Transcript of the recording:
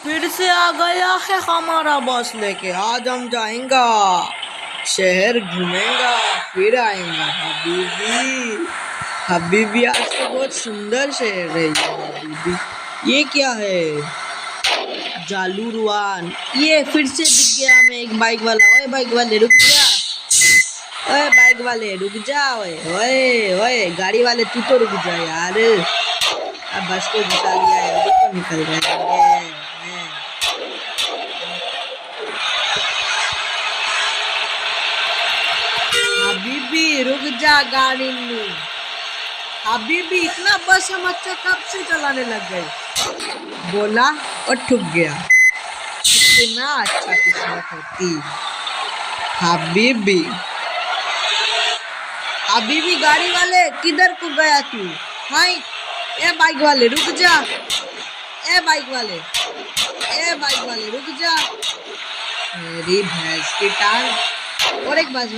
फिर से आ गया है हमारा बॉस लेके। आज हम जाएंगा, शहर घूमेंगा, फिर आएंगा। हबीबी हबीबी, आज तो बहुत सुंदर शहर है ये हबीबी। ये क्या है? जालूरवान। ये फिर से दिख गया हमें एक बाइक वाला। ओए बाइक वाले रुक जा, ओए बाइक वाले रुक जा, ओए ओए ओए गाड़ी वाले तू तो रुक जा यार। अब बस को घुसा लिया है, अभी तो निकल रहे हैं। हबीबी रुक जा गाड़ी में। हबीबी इतना बस हम अच्छा कब से चलाने लग गए? बोला और ठुक गया। कितना अच्छा किस्मत होती। हबीबी हबीबी गाड़ी वाले किधर को गया तू? हाय ए बाइक वाले रुक जा, ए बाइक वाले, ए बाइक वाले रुक जा। मेरी भैंस की टांग। और एक बात